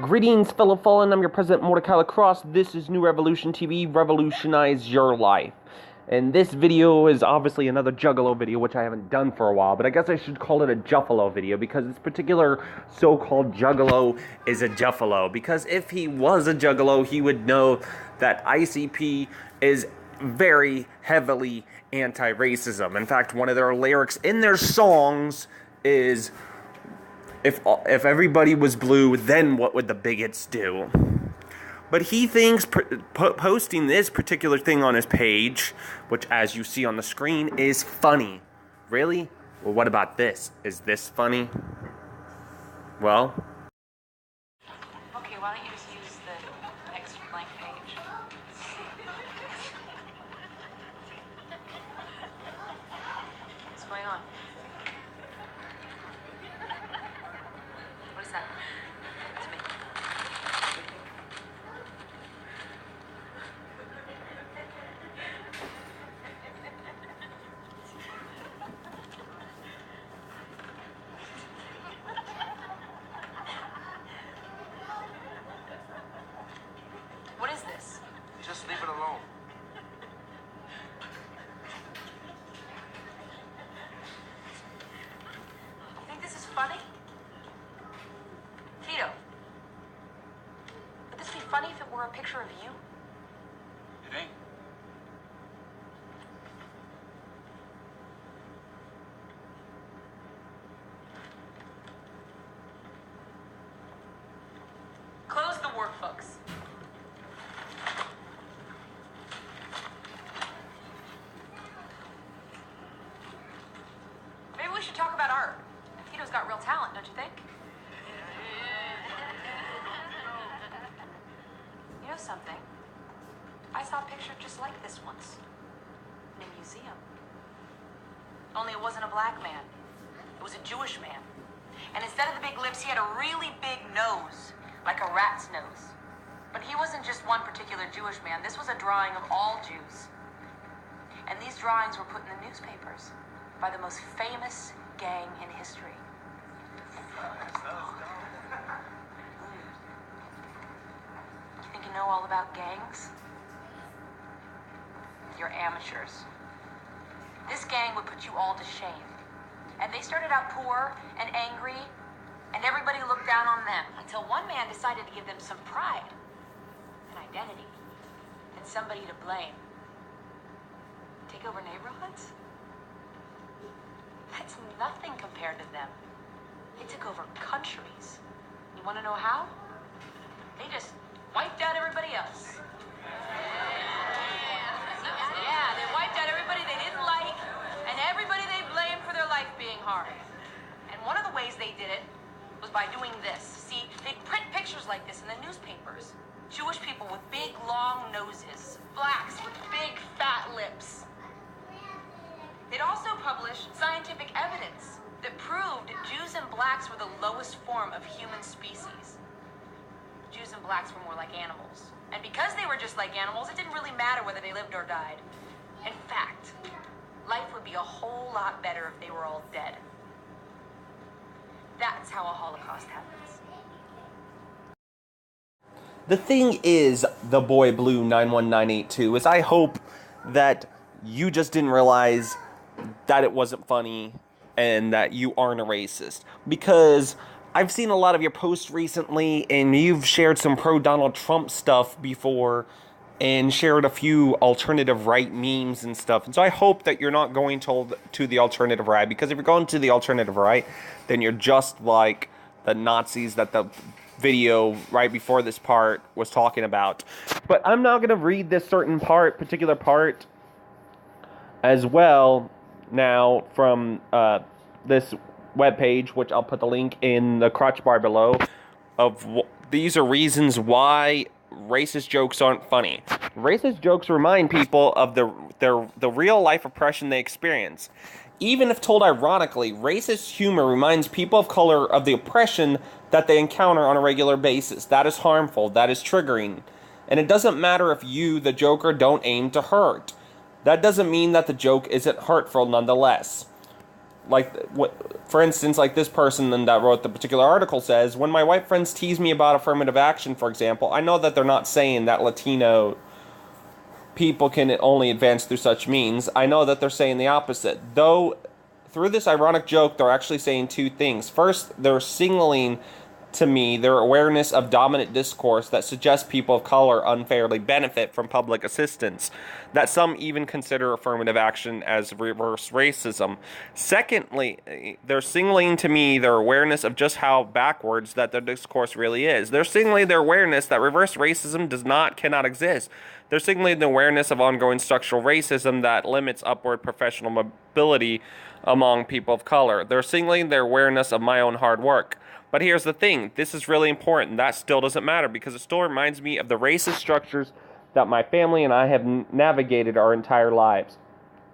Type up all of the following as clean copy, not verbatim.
Greetings, fellow fallen. I'm your president, Mortika Lacrosse. This is New Revolution TV. Revolutionize your life. And this video is obviously another Juggalo video, which I haven't done for a while, but I guess I should call it a Juffalo video, because this particular so-called Juggalo is a Juffalo. Because if he was a Juggalo, he would know that ICP is very heavily anti-racism. In fact, one of their lyrics in their songs is, if everybody was blue, then what would the bigots do? But he thinks posting this particular thing on his page, which as you see on the screen, is funny. Really? Well, what about this? Is this funny? Well... Okay, why don't you just use the next blank page? What's going on? What is that? It's me. What is this? Just leave it alone. You think this is funny? Tito, would this be funny if it were a picture of you? It ain't. Close the workbooks. Maybe we should talk about art. Tito's got real talent, don't you think? You know something? I saw a picture just like this once. In a museum. Only it wasn't a black man. It was a Jewish man. And instead of the big lips, he had a really big nose. Like a rat's nose. But he wasn't just one particular Jewish man. This was a drawing of all Jews. And these drawings were put in the newspapers by the most famous gang in history. You think you know all about gangs? You're amateurs. This gang would put you all to shame. And they started out poor and angry, and everybody looked down on them, until one man decided to give them some pride, an identity, and somebody to blame. Take over neighborhoods? That's nothing compared to them. They took over countries. You want to know how? They just wiped out everybody else. Yeah, they wiped out everybody they didn't like, and everybody they blamed for their life being hard. And one of the ways they did it was by doing this. See, they'd print pictures like this in the newspapers. Jewish people with big, long noses. Blacks with big, fat lips. They'd also publish scientific evidence that proved Jews and blacks were the lowest form of human species. Jews and blacks were more like animals. And because they were just like animals, it didn't really matter whether they lived or died. In fact, life would be a whole lot better if they were all dead. That's how a Holocaust happens. The thing is, TheBoyBlue91982, is I hope that you just didn't realize that it wasn't funny and that you aren't a racist. Because I've seen a lot of your posts recently, and you've shared some pro-Donald Trump stuff before, and shared a few alternative right memes and stuff. And so I hope that you're not going to the alternative right, because if you're going to the alternative right, then you're just like the Nazis that the video right before this part was talking about. But I'm not going to read this particular part as well now from this webpage, which I'll put the link in the crotch bar below, these are reasons why racist jokes aren't funny. Racist jokes remind people of the real life oppression they experience. Even if told ironically, racist humor reminds people of color of the oppression that they encounter on a regular basis. That is harmful. That is triggering. And it doesn't matter if you, the joker, don't aim to hurt. That doesn't mean that the joke isn't hurtful nonetheless. for instance, like this person that wrote the particular article says, when my white friends tease me about affirmative action, for example, I know that they're not saying that Latino people can only advance through such means. I know that they're saying the opposite. Though, through this ironic joke, they're actually saying two things. First, they're signaling to me their awareness of dominant discourse that suggests people of color unfairly benefit from public assistance, that some even consider affirmative action as reverse racism. Secondly, they're signaling to me their awareness of just how backwards that their discourse really is. They're signaling their awareness that reverse racism cannot exist. They're signaling the awareness of ongoing structural racism that limits upward professional mobility among people of color. They're signaling their awareness of my own hard work. But here's the thing, this is really important. That still doesn't matter because it still reminds me of the racist structures that my family and I have navigated our entire lives.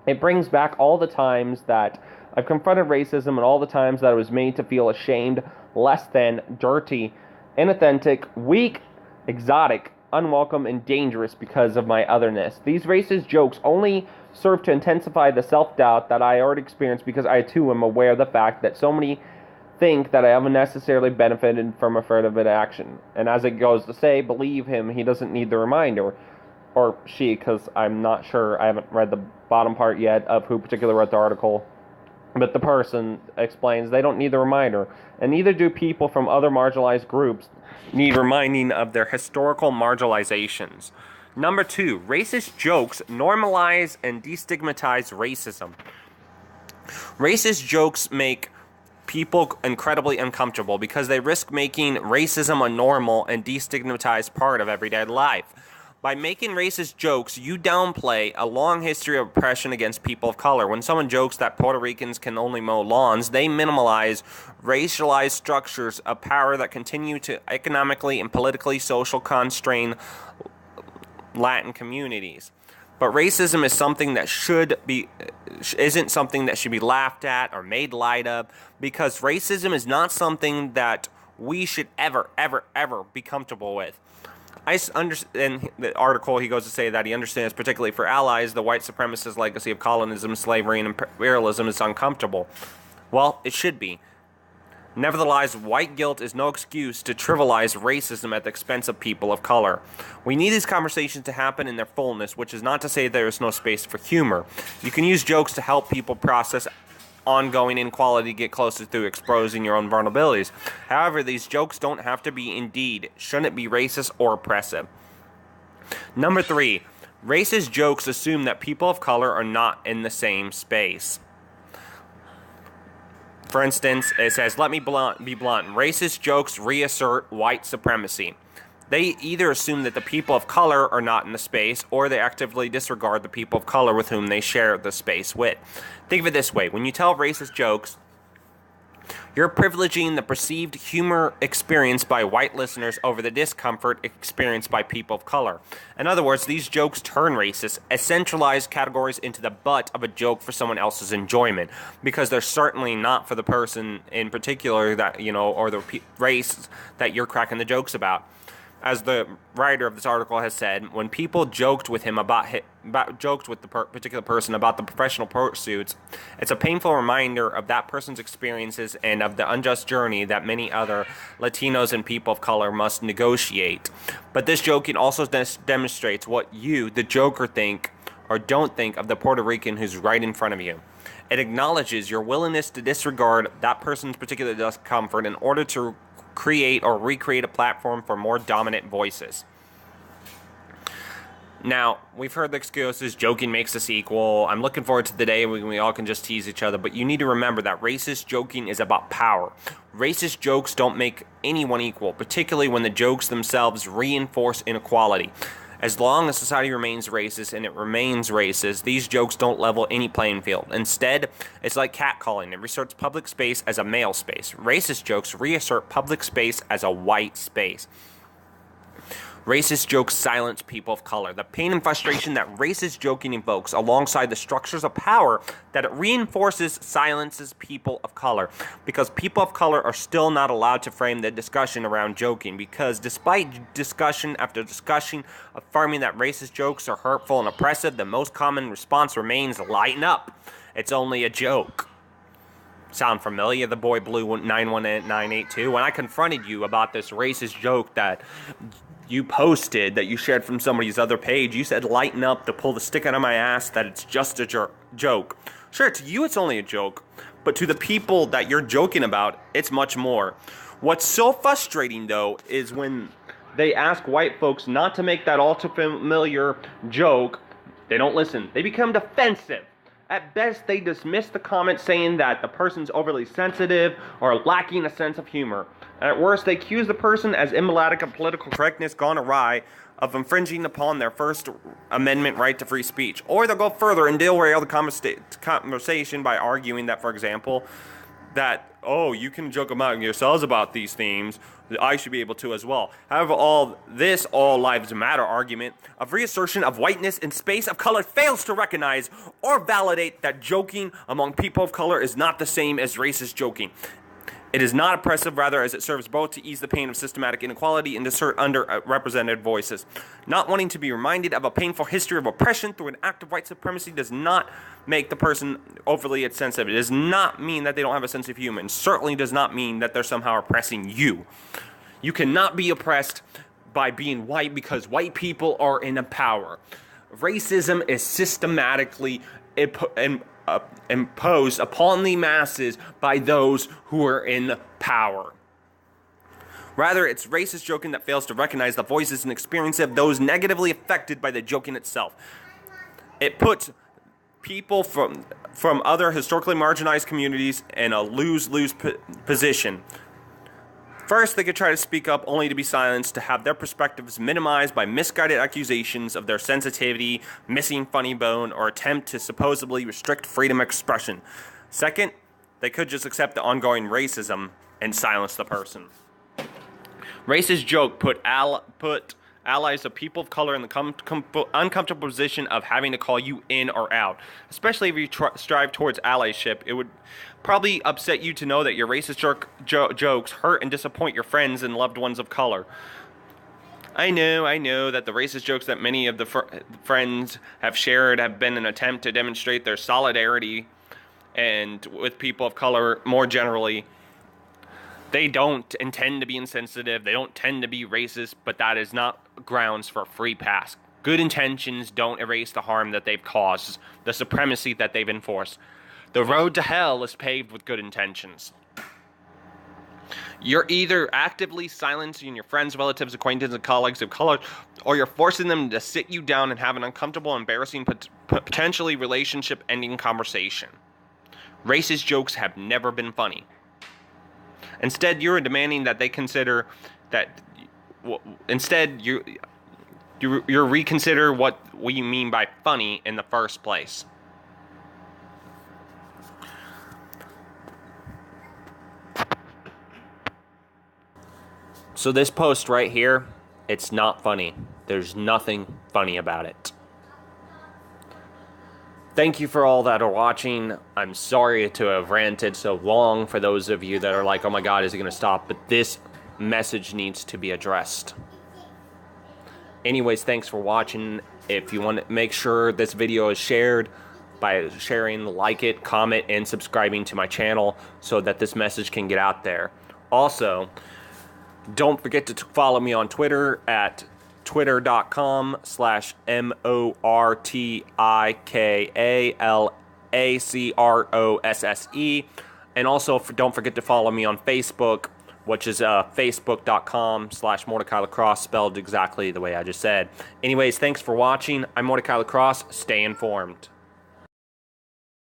It brings back all the times that I've confronted racism and all the times that I was made to feel ashamed, less than, dirty, inauthentic, weak, exotic, unwelcome, and dangerous because of my otherness. These racist jokes only serve to intensify the self-doubt that I already experienced because I too am aware of the fact that so many think that I haven't necessarily benefited from affirmative action. And as it goes to say, believe him, he doesn't need the reminder. Or she, because I'm not sure, I haven't read the bottom part yet of who particularly wrote the article. But the person explains they don't need the reminder. And neither do people from other marginalized groups need reminding of their historical marginalizations. Number 2, racist jokes normalize and destigmatize racism. Racist jokes make people incredibly uncomfortable because they risk making racism a normal and destigmatized part of everyday life. By making racist jokes, you downplay a long history of oppression against people of color. When someone jokes that Puerto Ricans can only mow lawns, they minimalize racialized structures of power that continue to economically and politically social constrain Latin communities. But racism is something that isn't something that should be laughed at or made light of, because racism is not something that we should ever be comfortable with. I understand in the article he goes to say that he understands, particularly for allies, the white supremacist legacy of colonialism, slavery, and imperialism is uncomfortable. Well, it should be. Nevertheless, white guilt is no excuse to trivialize racism at the expense of people of color. We need these conversations to happen in their fullness, which is not to say there is no space for humor. You can use jokes to help people process ongoing inequality, get closer through exposing your own vulnerabilities. However, these jokes don't have to be indeed, shouldn't be racist or oppressive. Number 3, racist jokes assume that people of color are not in the same space. For instance, it says, let me be blunt, racist jokes reassert white supremacy. They either assume that the people of color are not in the space, or they actively disregard the people of color with whom they share the space with. Think of it this way, when you tell racist jokes, you're privileging the perceived humor experienced by white listeners over the discomfort experienced by people of color. In other words, these jokes turn racist as centralized categories into the butt of a joke for someone else's enjoyment, because they're certainly not for the person in particular that, or the race that you're cracking the jokes about. As the writer of this article has said, when people joked with him joked with the particular person about the professional pursuits, it's a painful reminder of that person's experiences and of the unjust journey that many other Latinos and people of color must negotiate. But this joking also demonstrates what you, the joker, think or don't think of the Puerto Rican who's right in front of you. It acknowledges your willingness to disregard that person's particular discomfort in order to create or recreate a platform for more dominant voices. Now, we've heard the excuses, joking makes us equal. I'm looking forward to the day when we all can just tease each other, but you need to remember that racist joking is about power. Racist jokes don't make anyone equal, particularly when the jokes themselves reinforce inequality. As long as society remains racist, and it remains racist, these jokes don't level any playing field. Instead, it's like catcalling. It reasserts public space as a male space. Racist jokes reassert public space as a white space. Racist jokes silence people of color. The pain and frustration that racist joking invokes, alongside the structures of power that it reinforces, silences people of color. Because people of color are still not allowed to frame the discussion around joking. Because despite discussion after discussion affirming that racist jokes are hurtful and oppressive, the most common response remains, lighten up. It's only a joke. Sound familiar? TheBoyBlue91982. When I confronted you about this racist joke that you posted, that you shared from somebody's other page, you said lighten up to pull the stick out of my ass, that it's just a joke. Sure, to you it's only a joke, but to the people that you're joking about, it's much more. What's so frustrating, though, is when they ask white folks not to make that all too familiar joke, they don't listen. They become defensive. At best, they dismiss the comment saying that the person's overly sensitive or lacking a sense of humor. And at worst, they accuse the person as emblematic of political correctness gone awry, of infringing upon their First Amendment right to free speech. Or they'll go further and derail the conversation by arguing that, for example, that, oh, you can joke among yourselves about these themes, I should be able to as well. However, all lives matter argument of reassertion of whiteness in space of color fails to recognize or validate that joking among people of color is not the same as racist joking. It is not oppressive, rather, as it serves both to ease the pain of systematic inequality and to assert underrepresented voices. Not wanting to be reminded of a painful history of oppression through an act of white supremacy does not make the person overly insensitive. It does not mean that they don't have a sense of humor, and certainly does not mean that they're somehow oppressing you. You cannot be oppressed by being white because white people are in power. Racism is systematically imposed upon the masses by those who are in power. Rather, it's racist joking that fails to recognize the voices and experience of those negatively affected by the joking itself. It puts people from other historically marginalized communities in a lose-lose position. First, they could try to speak up only to be silenced, to have their perspectives minimized by misguided accusations of their sensitivity, missing funny bone, or attempt to supposedly restrict freedom of expression. Second, they could just accept the ongoing racism and silence the person. Racist joke put allies of people of color in the uncomfortable position of having to call you in or out. Especially if you strive towards allyship, it would probably upset you to know that your racist jokes hurt and disappoint your friends and loved ones of color. I know that the racist jokes that many of the friends have shared have been an attempt to demonstrate their solidarity and with people of color more generally. They don't intend to be insensitive, they don't tend to be racist, but that is not grounds for a free pass. Good intentions don't erase the harm that they've caused, the supremacy that they've enforced. The road to hell is paved with good intentions. You're either actively silencing your friends, relatives, acquaintances, and colleagues of color, or you're forcing them to sit you down and have an uncomfortable, embarrassing, potentially relationship-ending conversation. Racist jokes have never been funny. Instead, you're demanding that they consider that. Instead, you reconsider what we mean by funny in the first place. So this post right here, it's not funny. There's nothing funny about it. Thank you for all that are watching. I'm sorry to have ranted so long for those of you that are like, oh my god, is it going to stop? But this message needs to be addressed. Anyways, thanks for watching. If you want to make sure this video is shared, by sharing, like it, comment, and subscribing to my channel so that this message can get out there. Also, don't forget to follow me on Twitter at twitter.com/MORTIKALACROSSE. And also, don't forget to follow me on Facebook, which is facebook.com/Mortika Lacrosse, spelled exactly the way I just said. Anyways, thanks for watching. I'm Mortika Lacrosse. Stay informed.